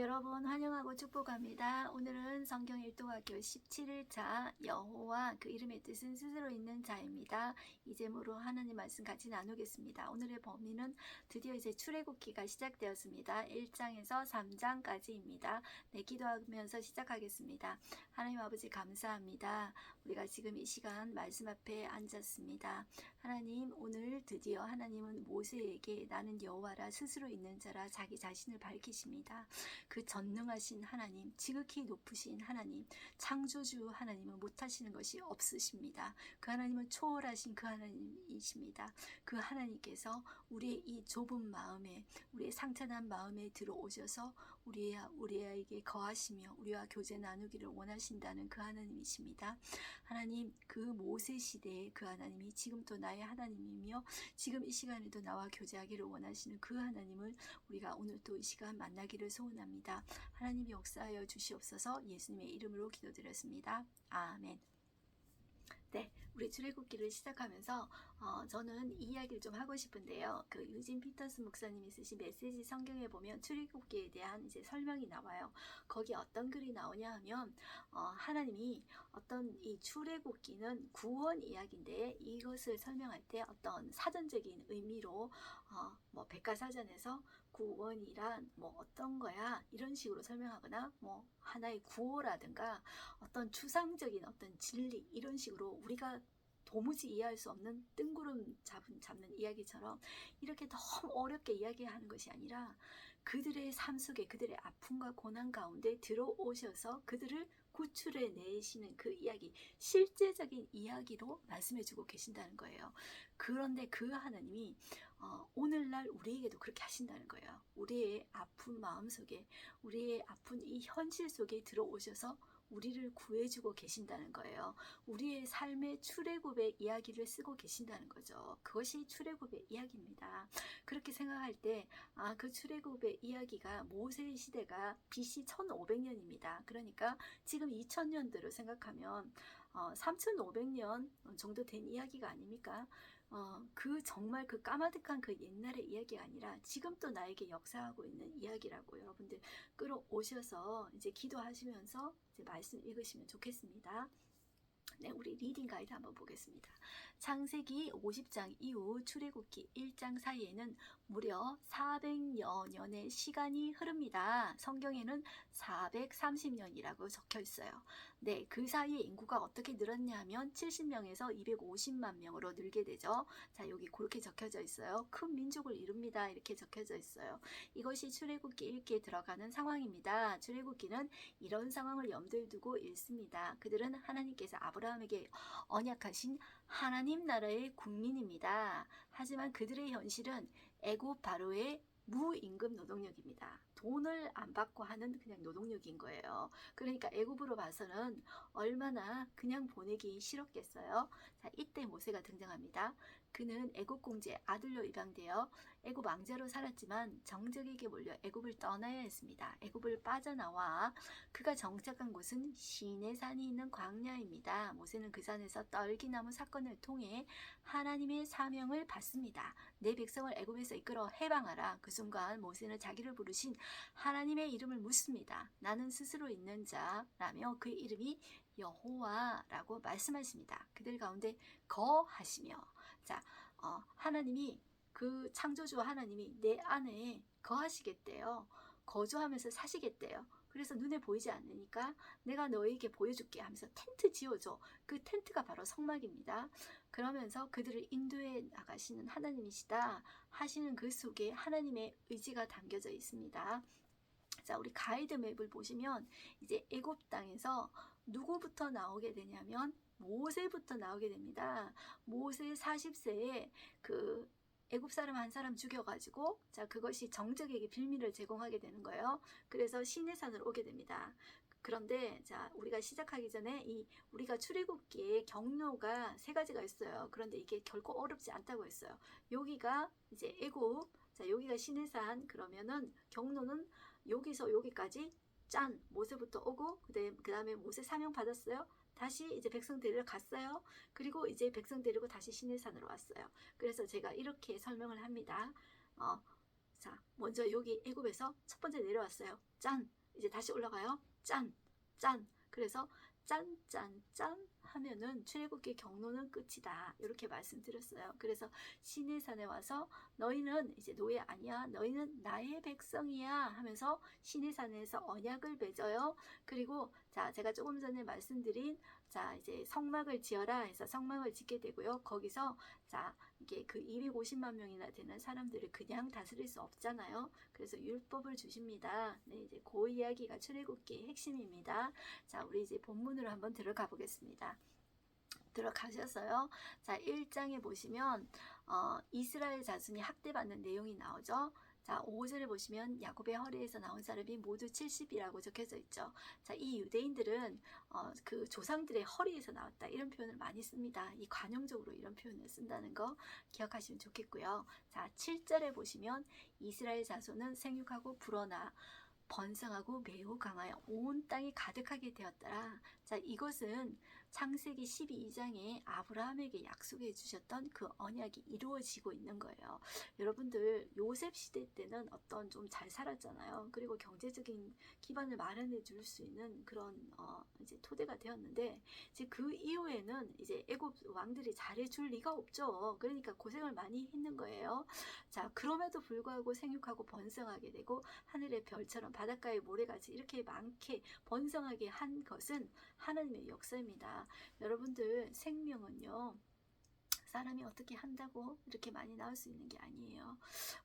여러분 환영하고 축복합니다. 오늘은 성경 일독학교 17일차 여호와 그 이름의 뜻은 스스로 있는 자입니다. 이 제목으로 하나님 말씀 같이 나누겠습니다. 오늘의 범위는 드디어 이제 출애굽기가 시작되었습니다. 1장에서 3장까지입니다. 네, 기도하면서 시작하겠습니다. 하나님 아버지 감사합니다. 우리가 지금 이 시간 말씀 앞에 앉았습니다. 하나님, 오늘 드디어 하나님은 모세에게 나는 여호와라 스스로 있는 자라 자기 자신을 밝히십니다. 그 전능하신 하나님, 지극히 높으신 하나님, 창조주 하나님은 못하시는 것이 없으십니다. 그 하나님은 초월하신 그 하나님이십니다. 그 하나님께서 우리의 이 좁은 마음에, 우리의 상처난 마음에 들어오셔서 우리에게 거하시며 우리와 교제 나누기를 원하신다는 그 하나님이십니다. 하나님, 그 모세 시대의 그 하나님이 지금 또 나의 하나님이며 지금 이 시간에도 나와 교제하기를 원하시는 그 하나님을 우리가 오늘 또 이 시간 만나기를 소원합니다. 하나님 역사하여 주시옵소서. 예수님의 이름으로 기도드렸습니다. 아멘. 네, 우리 출애굽기를 시작하면서 저는 이 이야기를 좀 하고 싶은데요. 그 유진 피터스 목사님이 쓰신 메시지 성경에 보면 출애굽기에 대한 이제 설명이 나와요. 거기 어떤 글이 나오냐 하면 하나님이 어떤 이 출애굽기는 구원 이야기인데 이것을 설명할 때 어떤 사전적인 의미로 뭐 백과사전에서 구원이란 뭐 어떤 거야 이런 식으로 설명하거나 뭐 하나의 구호라든가 어떤 추상적인 어떤 진리 이런 식으로 우리가 도무지 이해할 수 없는 뜬구름 잡는 이야기처럼 이렇게 너무 어렵게 이야기하는 것이 아니라 그들의 삶 속에 그들의 아픔과 고난 가운데 들어오셔서 그들을 구출해 내시는 그 이야기, 실제적인 이야기로 말씀해주고 계신다는 거예요. 그런데 그 하나님이 오늘날 우리에게도 그렇게 하신다는 거예요. 우리의 아픈 마음 속에, 우리의 아픈 이 현실 속에 들어오셔서 우리를 구해주고 계신다는 거예요. 우리의 삶의 출애굽의 이야기를 쓰고 계신다는 거죠. 그것이 출애굽의 이야기입니다. 그렇게 생각할 때 그 출애굽의 이야기가 모세의 시대가 BC 1500년입니다. 그러니까 지금 2000년대로 생각하면 3500년 정도 된 이야기가 아닙니까? 그 정말 그 까마득한 그 옛날의 이야기가 아니라 지금 또 나에게 역사하고 있는 이야기라고 여러분들 끌어오셔서 이제 기도하시면서 이제 말씀 읽으시면 좋겠습니다. 네, 우리 리딩 가이드 한번 보겠습니다. 창세기 50장 이후 출애굽기 1장 사이에는 무려 400여 년의 시간이 흐릅니다. 성경에는 430년이라고 적혀 있어요. 네, 그 사이에 인구가 어떻게 늘었냐 하면 70명에서 250만 명으로 늘게 되죠. 자, 여기 그렇게 적혀져 있어요. 큰 민족을 이룹니다. 이렇게 적혀져 있어요. 이것이 출애굽기 읽기에 들어가는 상황입니다. 출애굽기는 이런 상황을 염두에 두고 읽습니다. 그들은 하나님께서 아브라함에게 언약하신 하나님 나라의 국민입니다. 하지만 그들의 현실은 애굽 바로의 무임금 노동력입니다. 돈을 안 받고 하는 그냥 노동력인 거예요. 그러니까 애굽으로 봐서는 얼마나 그냥 보내기 싫었겠어요. 자, 이때 모세가 등장합니다. 그는 애굽 공주의 아들로 입양되어 애굽 왕자로 살았지만 정적에게 몰려 애굽을 떠나야 했습니다. 애굽을 빠져나와 그가 정착한 곳은 시내산이 있는 광야입니다. 모세는 그 산에서 떨기나무 사건을 통해 하나님의 사명을 받습니다. 내 백성을 애굽에서 이끌어 해방하라. 그 순간 모세는 자기를 부르신 하나님의 이름을 묻습니다. 나는 스스로 있는 자라며 그의 이름이 여호와라고 말씀하십니다. 그들 가운데 거하시며, 자, 하나님이 그 창조주 하나님이 내 안에 거하시겠대요. 거주하면서 사시겠대요. 그래서 눈에 보이지 않으니까 내가 너에게 보여줄게 하면서 텐트 지어줘. 그 텐트가 바로 성막입니다. 그러면서 그들을 인도해 나가시는 하나님이시다 하시는 그 속에 하나님의 의지가 담겨져 있습니다. 자, 우리 가이드 맵을 보시면 이제 애굽 땅에서 누구부터 나오게 되냐면 모세부터 나오게 됩니다. 모세 40세에 그 애굽 사람 한 사람 죽여가지고 자, 그것이 정적에게 빌미를 제공하게 되는 거예요. 그래서 시내산으로 오게 됩니다. 그런데 자, 우리가 시작하기 전에 우리가 출애굽기에 경로가 세 가지가 있어요. 그런데 이게 결코 어렵지 않다고 했어요. 여기가 이제 애굽, 자, 여기가 시내산. 그러면은 경로는 여기서 여기까지 짠 모세부터 오고 그 다음에 모세 사명 받았어요. 다시 이제 백성 데리러 갔어요. 그리고 이제 백성 데리고 다시 시내산으로 왔어요. 그래서 제가 이렇게 설명을 합니다. 자, 먼저 여기 애굽에서 첫 번째 내려왔어요. 짠. 이제 다시 올라가요. 짠. 짠. 그래서 짠, 짠, 짠 하면은 출애굽기 경로는 끝이다. 이렇게 말씀드렸어요. 그래서 시내산에 와서 너희는 이제 노예 아니야. 너희는 나의 백성이야 하면서 시내산에서 언약을 맺어요. 그리고 자, 제가 조금 전에 말씀드린 자, 이제 성막을 지어라 해서 성막을 짓게 되고요. 거기서 자, 이게 그 250만 명이나 되는 사람들을 그냥 다스릴 수 없잖아요. 그래서 율법을 주십니다. 네, 이제 그 이야기가 출애굽기의 핵심입니다. 자, 우리 이제 본문으로 한번 들어가 보겠습니다. 들어가셨어요? 자, 1장에 보시면 이스라엘 자손이 학대받는 내용이 나오죠. 자, 5절에 보시면 야곱의 허리에서 나온 사람이 모두 70이라고 적혀져 있죠. 자, 이 유대인들은 그 조상들의 허리에서 나왔다 이런 표현을 많이 씁니다. 이 관용적으로 이런 표현을 쓴다는 거 기억하시면 좋겠고요. 자, 7절에 보시면 이스라엘 자손은 생육하고 불어나 번성하고 매우 강하여 온 땅이 가득하게 되었더라. 자, 이것은 창세기 12장에 아브라함에게 약속해 주셨던 그 언약이 이루어지고 있는 거예요. 여러분들 요셉 시대 때는 어떤 좀 잘 살았잖아요. 그리고 경제적인 기반을 마련해 줄 수 있는 그런 이제 토대가 되었는데 이제 그 이후에는 이제 애굽 왕들이 잘해 줄 리가 없죠. 그러니까 고생을 많이 했는 거예요. 자, 그럼에도 불구하고 생육하고 번성하게 되고 하늘의 별처럼 바닷가의 모래같이 이렇게 많게 번성하게 한 것은 하나님의 역사입니다. 여러분들 생명은요. 사람이 어떻게 한다고 이렇게 많이 나올 수 있는 게 아니에요.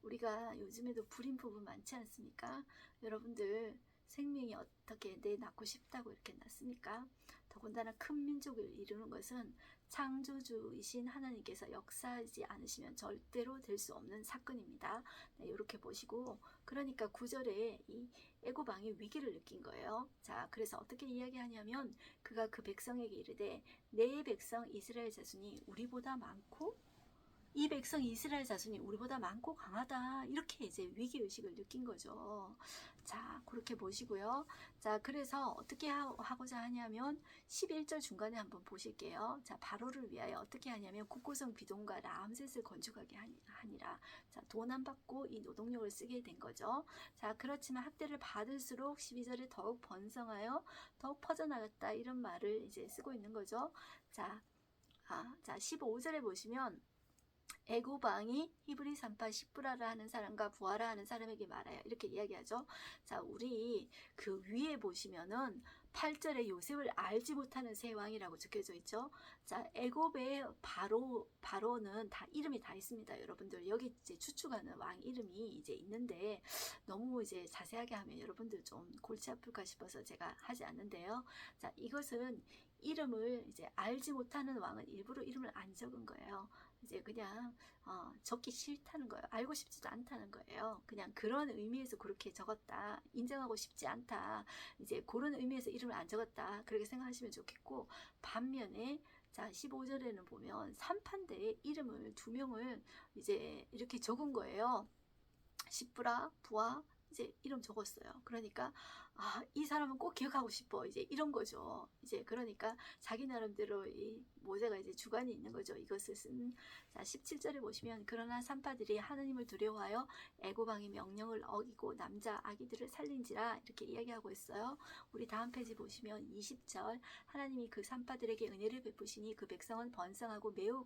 우리가 요즘에도 불임 부부 많지 않습니까? 여러분들 생명이 어떻게 내 낳고 싶다고 이렇게 낳습니까? 더군다나 큰 민족을 이루는 것은 창조주이신 하나님께서 역사하지 않으시면 절대로 될 수 없는 사건입니다. 네, 이렇게 보시고 그러니까 9절에 이 애굽 왕이 위기를 느낀 거예요. 자, 그래서 어떻게 이야기하냐면 그가 그 백성에게 이르되 내 백성 이스라엘 자손이 우리보다 많고 이 백성 이스라엘 자손이 우리보다 많고 강하다 이렇게 이제 위기의식을 느낀 거죠. 자, 그렇게 보시고요. 자, 그래서 어떻게 하고자 하냐면 11절 중간에 한번 보실게요. 자, 바로를 위하여 어떻게 하냐면 국고성 비동과 람셋을 건축하게 하니라. 자, 돈 안 받고 이 노동력을 쓰게 된 거죠. 자, 그렇지만 학대를 받을수록 12절에 더욱 번성하여 더욱 퍼져나갔다 이런 말을 이제 쓰고 있는 거죠. 자, 15절에 보시면 애굽 왕이 히브리 산파 십부라라 하는 사람과 부하라 하는 사람에게 말하여 이렇게 이야기하죠. 자, 우리 그 위에 보시면은 8절에 요셉을 알지 못하는 새 왕이라고 적혀져 있죠. 자, 애굽의 바로는 다 이름이 다 있습니다. 여러분들 여기 이제 추측하는 왕 이름이 이제 있는데 너무 이제 자세하게 하면 여러분들 좀 골치 아플까 싶어서 제가 하지 않는데요. 자, 이것은 이름을 이제 알지 못하는 왕은 일부러 이름을 안 적은 거예요. 이제 그냥 적기 싫다는 거예요. 알고 싶지도 않다는 거예요. 그냥 그런 의미에서 그렇게 적었다. 인정하고 싶지 않다. 이제 그런 의미에서 이름을 안 적었다. 그렇게 생각하시면 좋겠고 반면에 자 15절에는 보면 산판대에 이름을 2명을 이제 이렇게 적은 거예요. 십부라, 부하 이제 이름 적었어요. 그러니까 이 사람은 꼭 기억하고 싶어. 이제 이런 거죠. 이제 그러니까 자기 나름대로 이 모세가 이제 주관이 있는 거죠. 이것을 쓴. 자, 17절에 보시면 그러나 산파들이 하나님을 두려워하여 애굽 왕의 명령을 어기고 남자 아기들을 살린지라 이렇게 이야기하고 있어요. 우리 다음 페이지 보시면 20절 하나님이 그 산파들에게 은혜를 베푸시니 그 백성은 번성하고 매우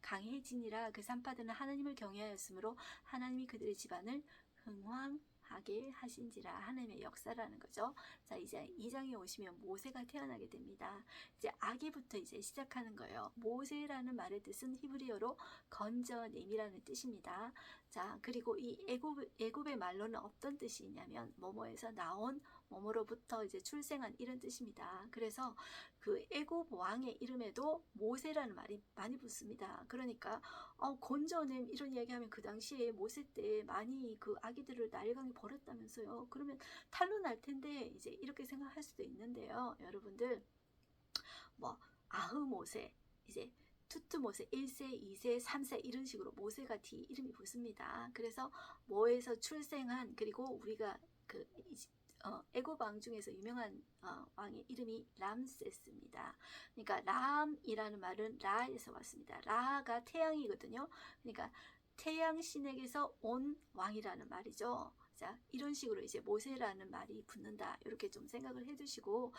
강해지니라. 그 산파들은 하나님을 경외하였으므로 하나님이 그들의 집안을 흥왕하게 하신지라. 하나님의 역사라는 거죠. 자, 이제 2장에 오시면 모세가 태어나게 됩니다. 이제 아기부터 이제 시작하는 거예요. 모세라는 말의 뜻은 히브리어로 건져냄이라는 뜻입니다. 자, 그리고 이 애굽의 말로는 어떤 뜻이 있냐면 뭐뭐에서 나온 뭐뭐로부터 이제 출생한 이런 뜻입니다. 그래서 그 애굽 왕의 이름에도 모세라는 말이 많이 붙습니다. 그러니까 건져냄 이런 이야기하면 그 당시에 모세 때 많이 그 아기들을 나일강에 버렸다면서요. 그러면 탄로 날 텐데 이제 이렇게 생각할 수도 있는데요. 여러분들 뭐 아흐모세 이제 투트모세 1세, 2세, 3세 이런 식으로 모세가 뒤 이름이 붙습니다. 그래서 모에서 출생한 그리고 우리가 그 애굽 왕 중에서 유명한 왕의 이름이 람세스입니다. 그러니까 람이라는 말은 라에서 왔습니다. 라가 태양이거든요. 그러니까 태양신에게서 온 왕이라는 말이죠. 자, 이런 식으로 이제 모세라는 말이 붙는다. 이렇게 좀 생각을 해두시고,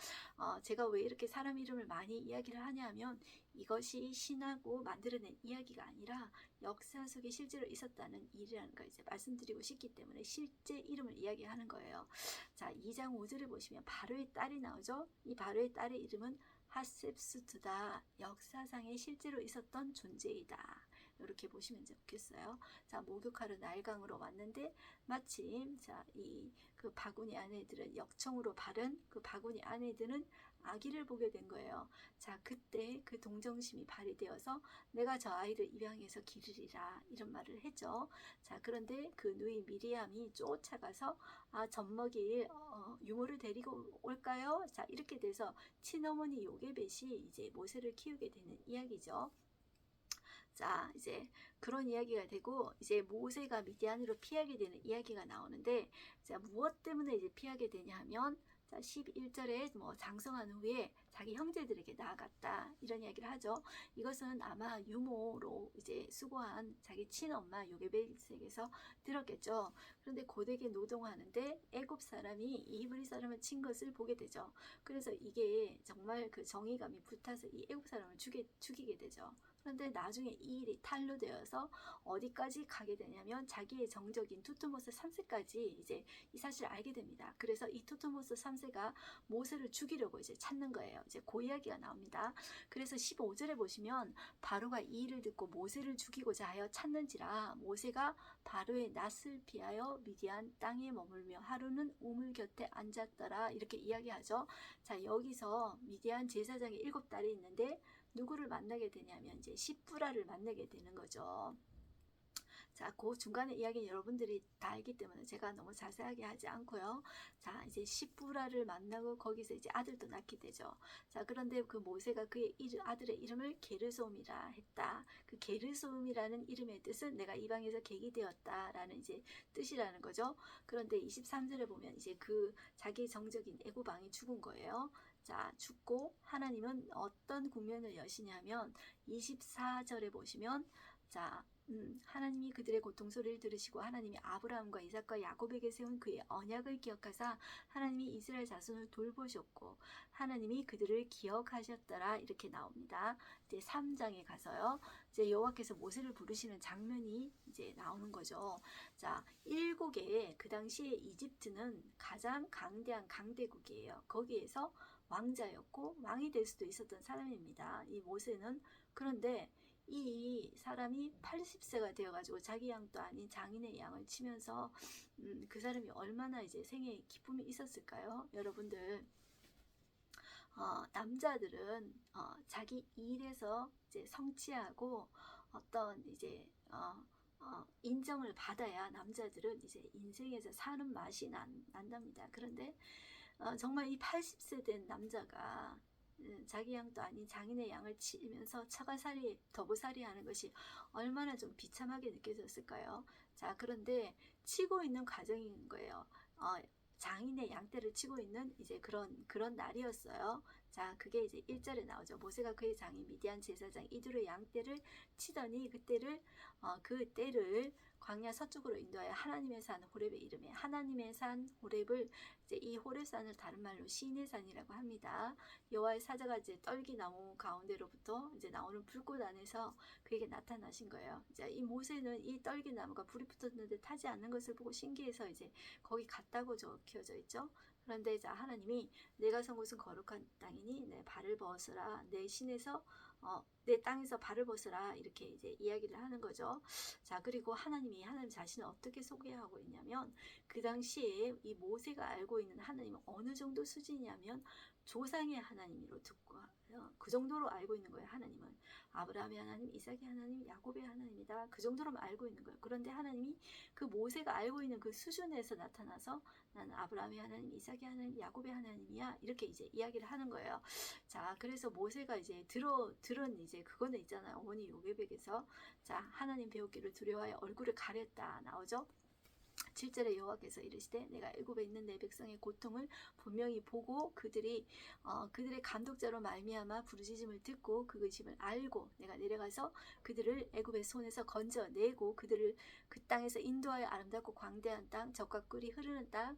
제가 왜 이렇게 사람 이름을 많이 이야기를 하냐면, 이것이 신하고 만들어낸 이야기가 아니라 역사 속에 실제로 있었다는 일이라는 걸 이제 말씀드리고 싶기 때문에 실제 이름을 이야기하는 거예요. 자, 2장 5절에 보시면 바로의 딸이 나오죠. 이 바로의 딸의 이름은 하셉수트다. 역사상에 실제로 있었던 존재이다. 이렇게 보시면 좋겠어요. 자, 목욕하러 나일강으로 왔는데 마침 이 그 바구니 아내들은 역청으로 바른 그 바구니 아내들은 아기를 보게 된 거예요. 자, 그때 그 동정심이 발휘되어서 내가 저 아이를 입양해서 기르리라 이런 말을 했죠. 자, 그런데 그 누이 미리암이 쫓아가서 젖먹일 유모를 데리고 올까요? 자, 이렇게 돼서 친어머니 요게벳이 이제 모세를 키우게 되는 이야기죠. 자, 이제 그런 이야기가 되고 이제 모세가 미디안으로 피하게 되는 이야기가 나오는데, 자, 무엇 때문에 이제 피하게 되냐 하면, 자, 11절에 장성한 후에 자기 형제들에게 나아갔다 이런 이야기를 하죠. 이것은 아마 유모로 이제 수고한 자기 친엄마 요게벳에게서 들었겠죠. 그런데 고되게 노동하는데 애굽 사람이 이브리 사람을 친 것을 보게 되죠. 그래서 이게 정말 그 정의감이 붙어서 이 애굽 사람을 죽이게 되죠. 그런데 나중에 이 일이 탄로되어서 어디까지 가게 되냐면 자기의 정적인 투트모스 3세까지 이제 이 사실을 알게 됩니다. 그래서 이 투트모스 3세가 모세를 죽이려고 이제 찾는 거예요. 이제 그 이야기가 나옵니다. 그래서 15절에 보시면 바로가 이 일을 듣고 모세를 죽이고자 하여 찾는지라 모세가 바로의 낯을 피하여 미디안 땅에 머물며 하루는 우물 곁에 앉았더라 이렇게 이야기하죠. 자, 여기서 미디안 제사장의 7딸이 있는데 누구를 만나게 되냐면 이제 시뿌라를 만나게 되는 거죠. 자, 그 중간에 이야기는 여러분들이 다 알기 때문에 제가 너무 자세하게 하지 않고요. 자, 이제 시뿌라를 만나고 거기서 이제 아들도 낳게 되죠. 자, 그런데 그 모세가 그의 아들의 이름을 게르솜이라 했다. 그 게르솜이라는 이름의 뜻은 내가 이방에서 객이 되었다라는 이제 뜻이라는 거죠. 그런데 23절에 보면 이제 그 자기 정적인 애굽 왕이 죽은 거예요. 자, 죽고 하나님은 어떤 국면을 여시냐면 24절에 보시면 자, 하나님이 그들의 고통 소리를 들으시고 하나님이 아브라함과 이삭과 야곱에게 세운 그의 언약을 기억하사 하나님이 이스라엘 자손을 돌보셨고 하나님이 그들을 기억하셨더라 이렇게 나옵니다. 이제 3장에 가서요. 이제 여호와께서 모세를 부르시는 장면이 이제 나오는 거죠. 자, 7개의 그 당시에 이집트는 가장 강대한 강대국이에요. 거기에서 왕자였고 왕이 될 수도 있었던 사람입니다. 이 모세는. 그런데 이 사람이 80세가 되어가지고 자기 양도 아닌 장인의 양을 치면서 그 사람이 얼마나 이제 생애에 기쁨이 있었을까요? 여러분들, 남자들은 자기 일에서 이제 성취하고 어떤 이제 인정을 받아야 남자들은 이제 인생에서 사는 맛이 난답니다. 그런데 정말 이 80세 된 남자가 자기 양도 아닌 장인의 양을 치면서 처가살이 더부살이 하는 것이 얼마나 좀 비참하게 느껴졌을까요? 자, 그런데 치고 있는 과정인 거예요. 장인의 양떼를 치고 있는 이제 그런 날이었어요. 자, 그게 이제 1절에 나오죠. 모세가 그의 장인 미디안 제사장 이두의 양떼를 치더니 그 떼를 광야 서쪽으로 인도하여 하나님의 산 호렙에 이르매 하나님의 산 호렙을 이제 이 호렙산을 다른 말로 시인의 산이라고 합니다. 여호와의 사자가 이제 떨기나무 가운데로부터 이제 나오는 불꽃 안에서 그에게 나타나신 거예요. 이제 이 모세는 이 떨기나무가 불이 붙었는데 타지 않는 것을 보고 신기해서 이제 거기 갔다고 적혀져 있죠. 그런데 자, 하나님이 내가 선 곳은 거룩한 땅이니 내 발을 벗으라 내 신에서 내 땅에서 발을 벗으라 이렇게 이제 이야기를 하는 거죠. 자, 그리고 하나님 자신을 어떻게 소개하고 있냐면 그 당시에 이 모세가 알고 있는 하나님은 어느 정도 수준이냐면 조상의 하나님으로 듣고 그 정도로 알고 있는 거예요. 하나님은 아브라함의 하나님, 이삭의 하나님, 야곱의 하나님이다. 그 정도로만 알고 있는 거예요. 그런데 하나님이 그 모세가 알고 있는 그 수준에서 나타나서 나는 아브라함의 하나님, 이삭의 하나님, 야곱의 하나님이야. 이렇게 이제 이야기를 하는 거예요. 자, 그래서 모세가 이제 들은 이제 그거는 있잖아요. 어머니 요게백에서 자, 하나님 배우기를 두려워하여 얼굴을 가렸다 나오죠. 7절에 여호와께서 이르시되 내가 애굽에 있는 내 백성의 고통을 분명히 보고 그들의 감독자로 말미암아 부르짖음을 듣고 그 의심을 알고 내가 내려가서 그들을 애굽의 손에서 건져내고 그들을 그 땅에서 인도하여 아름답고 광대한 땅 적과 꿀이 흐르는 땅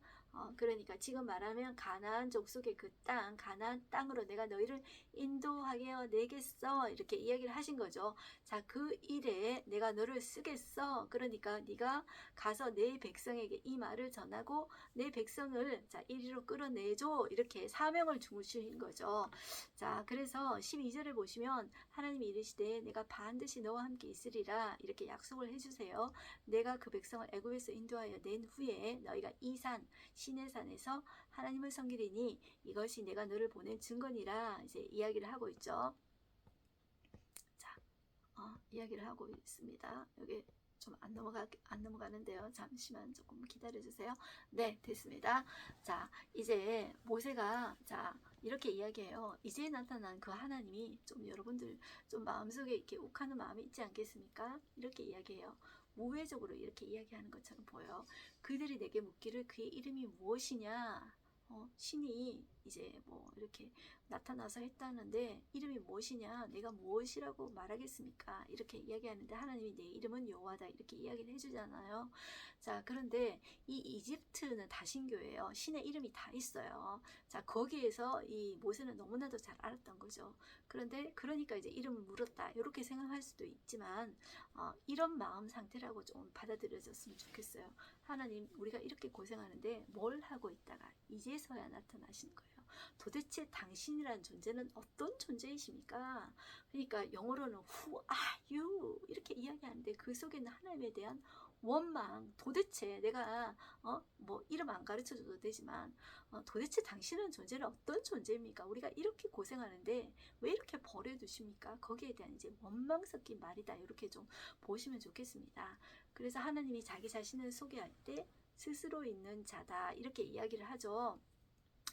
그러니까 지금 말하면 가나안 족속의 그 땅 가나안 땅으로 내가 너희를 인도하여 내겠어 이렇게 이야기를 하신 거죠. 자, 그 일에 내가 너를 쓰겠어. 그러니까 네가 가서 내 백성에게 이 말을 전하고 내 백성을 자 이리로 끌어내줘 이렇게 사명을 주신 거죠. 자, 그래서 12절을 보시면 하나님이 이르시되 내가 반드시 너와 함께 있으리라 이렇게 약속을 해주세요. 내가 그 백성을 애굽에서 인도하여 낸 후에 너희가 이 산 시내산에서 하나님을 섬기리니 이것이 내가 너를 보낸 증거니라 이제 이야기를 하고 있죠. 자, 이야기를 하고 있습니다. 여기 좀 안 넘어가는데요. 잠시만 조금 기다려 주세요. 네, 됐습니다. 자, 이제 모세가 자 이렇게 이야기해요. 이제 나타난 그 하나님이 좀 여러분들 좀 마음속에 이렇게 욱하는 마음이 있지 않겠습니까? 이렇게 이야기해요. 우회적으로 이렇게 이야기하는 것처럼 보여요. 그들이 내게 묻기를 그의 이름이 무엇이냐? 신이 이제 뭐 이렇게 나타나서 했다는데 이름이 무엇이냐? 내가 무엇이라고 말하겠습니까? 이렇게 이야기하는데 하나님이 내 이름은 여호와다 이렇게 이야기를 해주잖아요. 자, 그런데 이 이집트는 다신교예요. 신의 이름이 다 있어요. 자, 거기에서 이 모세는 너무나도 잘 알았던 거죠. 그런데 그러니까 이제 이름을 물었다 이렇게 생각할 수도 있지만 이런 마음 상태라고 좀 받아들여졌으면 좋겠어요. 하나님, 우리가 이렇게 고생하는데 뭘 하고 있다가 이제서야 나타나시는 거예요. 도대체 당신이란 존재는 어떤 존재이십니까? 그러니까 영어로는 Who are you? 이렇게 이야기하는데 그 속에는 하나님에 대한 원망, 도대체 내가 뭐 이름 안 가르쳐줘도 되지만 도대체 당신은 존재는 어떤 존재입니까? 우리가 이렇게 고생하는데 왜 이렇게 버려두십니까? 거기에 대한 이제 원망 섞인 말이다 이렇게 좀 보시면 좋겠습니다. 그래서 하나님이 자기 자신을 소개할 때 스스로 있는 자다 이렇게 이야기를 하죠.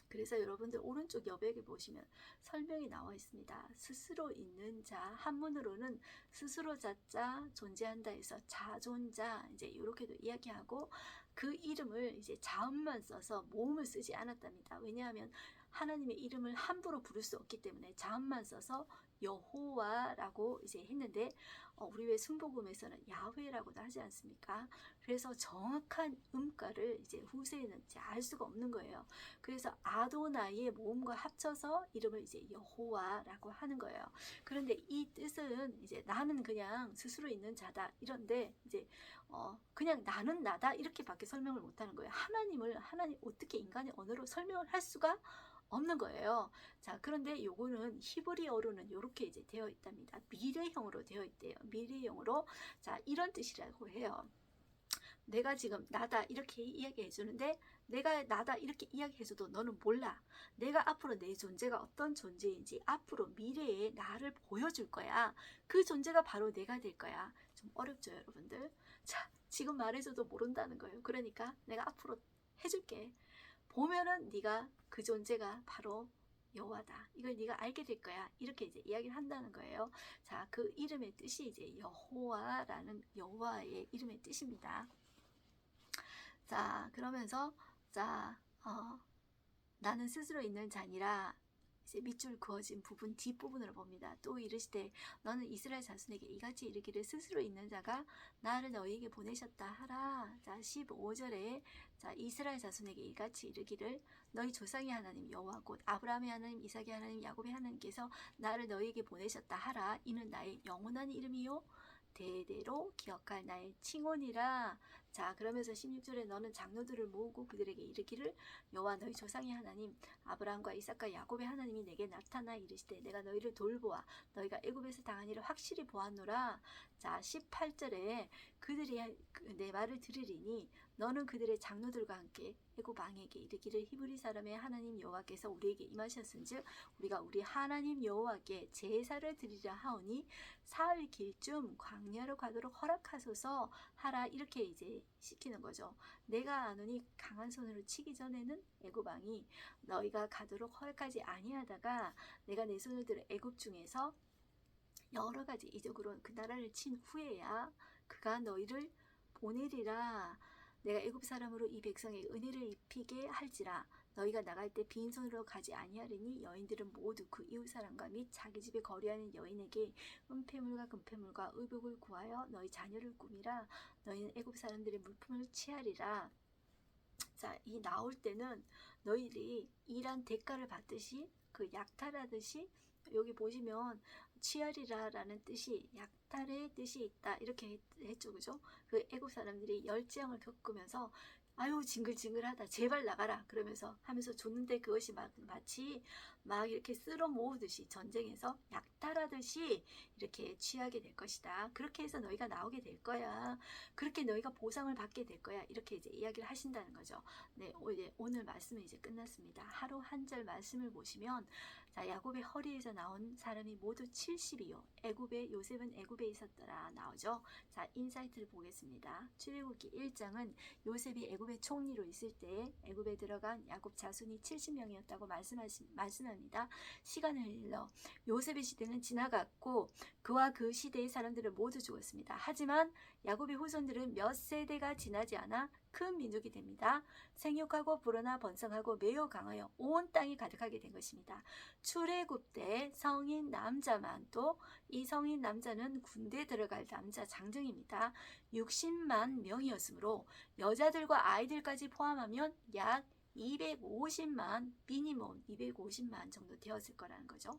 그래서 여러분들 오른쪽 여백에 보시면 설명이 나와 있습니다. 스스로 있는 자, 한문으로는 스스로 자자 존재한다 해서 자존자 이제 이렇게도 이야기하고 그 이름을 이제 자음만 써서 모음을 쓰지 않았답니다. 왜냐하면 하나님의 이름을 함부로 부를 수 없기 때문에 자음만 써서 여호와라고 이제 했는데 우리 왜 순복음에서는 야훼라고도 하지 않습니까? 그래서 정확한 음가를 이제 후세에는 이제 알 수가 없는 거예요. 그래서 아도나이의 모음과 합쳐서 이름을 이제 여호와라고 하는 거예요. 그런데 이 뜻은 이제 나는 그냥 스스로 있는 자다 이런데 이제 그냥 나는 나다 이렇게밖에 설명을 못하는 거예요. 하나님 어떻게 인간의 언어로 설명을 할 수가 없는 거예요. 자, 그런데 요거는 히브리어로는 이렇게 이제 되어 있답니다. 미래형으로 되어 있대요. 미래형으로 자 이런 뜻이라고 해요. 내가 지금 나다 이렇게 이야기해 주는데 내가 나다 이렇게 이야기해줘도 너는 몰라. 내가 앞으로 내 존재가 어떤 존재인지 앞으로 미래에 나를 보여줄 거야. 그 존재가 바로 내가 될 거야. 좀 어렵죠 여러분들? 자, 지금 말해줘도 모른다는 거예요. 그러니까 내가 앞으로 해줄게. 보면은 네가 그 존재가 바로 여호와다. 이걸 네가 알게 될 거야. 이렇게 이제 이야기를 한다는 거예요. 자, 그 이름의 뜻이 이제 여호와라는 여호와의 이름의 뜻입니다. 자, 그러면서 자, 나는 스스로 있는 자니라 이제 밑줄 그어진 부분 뒷부분으로 봅니다. 또 이르시되 너는 이스라엘 자손에게 이같이 이르기를 스스로 있는 자가 나를 너희에게 보내셨다 하라. 자 15절에 자 이스라엘 자손에게 이같이 이르기를 너희 조상의 하나님 여호와 곧 아브라함의 하나님 이삭의 하나님 야곱의 하나님께서 나를 너희에게 보내셨다 하라. 이는 나의 영원한 이름이요 대대로 기억할 나의 칭혼이라. 자 그러면서 16절에 너는 장로들을 모으고 그들에게 이르기를 여호와 너희 조상의 하나님 아브라함과 이삭과 야곱의 하나님이 내게 나타나 이르시되 내가 너희를 돌보아 너희가 애굽에서 당한 일을 확실히 보았노라. 자 18절에 그들이 내 말을 들으리니 너는 그들의 장로들과 함께 애굽 왕에게 이르기를 히브리 사람의 하나님 여호와께서 우리에게 임하셨은즉 우리가 우리 하나님 여호와께 제사를 드리려 하오니 사흘 길쯤 광야로 가도록 허락하소서 하라. 이렇게 이제 시키는 거죠. 내가 아노니 강한 손으로 치기 전에는 애굽 왕이 너희가 가도록 허락하지 아니하다가 내가 내 손을 들어 애굽 중에서 여러 가지 이적으로 그 나라를 친 후에야 그가 너희를 보내리라. 내가 애굽 사람으로 이 백성에게 은혜를 입히게 할지라. 너희가 나갈 때 빈손으로 가지 아니하리니 여인들은 모두 그 이웃 사람과 및 자기 집에 거류하는 여인에게 은폐물과 금폐물과 의복을 구하여 너희 자녀를 꾸미라. 너희는 애굽 사람들의 물품을 취하리라. 자, 이 나올 때는 너희들이 일한 대가를 받듯이 그 약탈하듯이 여기 보시면 취하리라라는 뜻이 약탈의 뜻이 있다 이렇게 했죠, 그죠? 그 애국 사람들이 열재앙을 겪으면서 아유 징글징글하다 제발 나가라 그러면서 하면서 줬는데 그것이 마치 막 이렇게 쓸어 모으듯이 전쟁에서 약탈하듯이 이렇게 취하게 될 것이다. 그렇게 해서 너희가 나오게 될 거야. 그렇게 너희가 보상을 받게 될 거야. 이렇게 이제 이야기를 하신다는 거죠. 네, 오늘 말씀은 이제 끝났습니다. 하루 한 절 말씀을 보시면 자, 야곱의 허리에서 나온 사람이 모두 70이요. 애굽에 요셉은 애굽에 있었더라 나오죠. 자, 인사이트를 보겠습니다. 출애굽기 1장은 요셉이 애굽의 총리로 있을 때 애굽에 들어간 야곱 자손이 70명이었다고 말씀합니다. 시간을 흘러 요셉의 시대는 지나갔고 그와 그 시대의 사람들은 모두 죽었습니다. 하지만 야곱의 후손들은 몇 세대가 지나지 않아 큰 민족이 됩니다. 생육하고 불어나 번성하고 매우 강하여 온 땅이 가득하게 된 것입니다. 출애굽 때 성인 남자만 또 이 성인 남자는 군대 들어갈 남자 장정입니다. 60만 명이었으므로 여자들과 아이들까지 포함하면 약 250만 미니멈 250만 정도 되었을 거라는 거죠.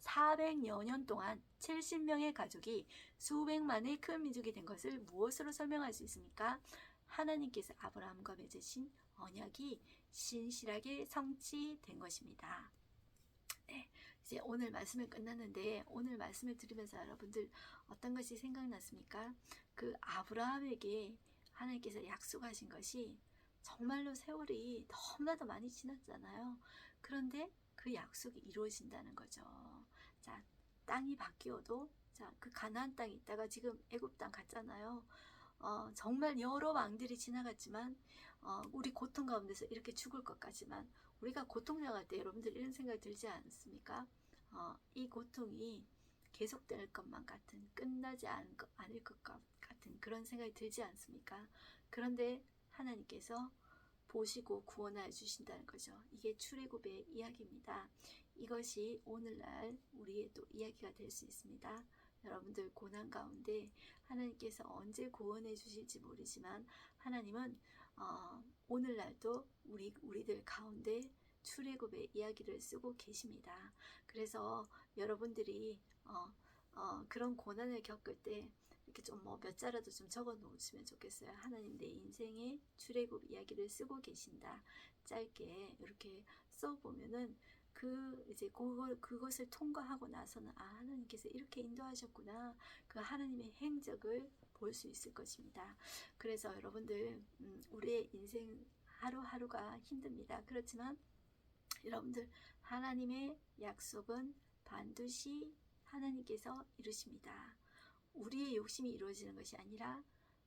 400여 년 동안 70명의 가족이 수백만의 큰 민족이 된 것을 무엇으로 설명할 수 있습니까? 하나님께서 아브라함과 맺으신 언약이 신실하게 성취된 것입니다. 네, 이제 오늘 말씀을 끝났는데 오늘 말씀을 들으면서 여러분들 어떤 것이 생각났습니까? 그 아브라함에게 하나님께서 약속하신 것이 정말로 세월이 너무나도 많이 지났잖아요. 그런데 그 약속이 이루어진다는 거죠. 자, 땅이 바뀌어도 자, 그 가나안 땅에 있다가 지금 애굽 땅 갔잖아요. 정말 여러 왕들이 지나갔지만 우리 고통 가운데서 이렇게 죽을 것 같지만 우리가 고통 당할 때 여러분들 이런 생각이 들지 않습니까? 이 고통이 계속될 것만 같은 끝나지 않을 것 같은 그런 생각이 들지 않습니까? 그런데 하나님께서 보시고 구원하여 주신다는 거죠. 이게 출애굽의 이야기입니다. 이것이 오늘날 우리의 또 이야기가 될 수 있습니다. 여러분들 고난 가운데 하나님께서 언제 구원해 주실지 모르지만 하나님은 오늘날도 우리들 가운데 출애굽의 이야기를 쓰고 계십니다. 그래서 여러분들이 그런 고난을 겪을 때 이렇게 좀 몇 자라도 좀 적어 놓으시면 좋겠어요. 하나님 내 인생의 출애굽 이야기를 쓰고 계신다. 짧게 이렇게 써 보면은 이제 그것을 통과하고 나서는 하나님께서 이렇게 인도하셨구나. 그 하나님의 행적을 볼 수 있을 것입니다. 그래서 여러분들 우리의 인생 하루하루가 힘듭니다. 그렇지만 여러분들 하나님의 약속은 반드시 하나님께서 이루십니다. 우리의 욕심이 이루어지는 것이 아니라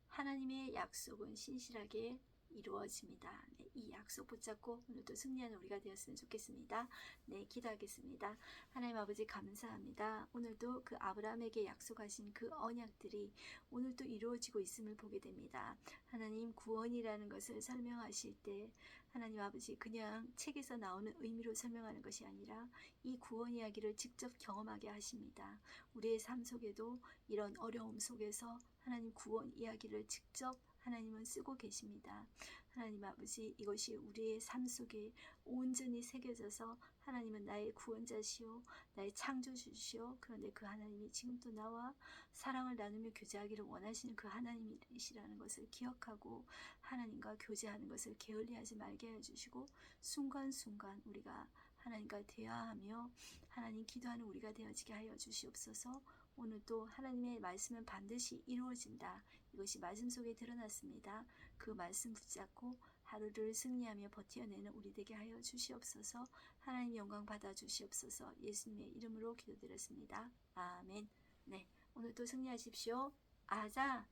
하나님의 약속은 신실하게 이루어집니다. 네, 이 약속 붙잡고 오늘도 승리하는 우리가 되었으면 좋겠습니다. 네, 기도하겠습니다. 하나님 아버지 감사합니다. 오늘도 그 아브라함에게 약속하신 그 언약들이 오늘도 이루어지고 있음을 보게 됩니다. 하나님 구원이라는 것을 설명하실 때 하나님 아버지 그냥 책에서 나오는 의미로 설명하는 것이 아니라 이 구원 이야기를 직접 경험하게 하십니다. 우리의 삶 속에도 이런 어려움 속에서 하나님 구원 이야기를 직접 하나님은 쓰고 계십니다. 하나님 아버지 이것이 우리의 삶 속에 온전히 새겨져서 하나님은 나의 구원자시오 나의 창조주시오 그런데 그 하나님이 지금도 나와 사랑을 나누며 교제하기를 원하시는 그 하나님이시라는 것을 기억하고 하나님과 교제하는 것을 게을리하지 말게 해주시고 순간순간 우리가 하나님과 대화하며 하나님 기도하는 우리가 되어지게 하여 주시옵소서. 오늘도 하나님의 말씀은 반드시 이루어진다. 이것이 말씀 속에 드러났습니다. 그 말씀 붙잡고 하루를 승리하며 버텨내는 우리 되게 하여 주시옵소서. 하나님 영광 받아 주시옵소서. 예수님의 이름으로 기도드렸습니다. 아멘. 네, 오늘도 승리하십시오. 아자.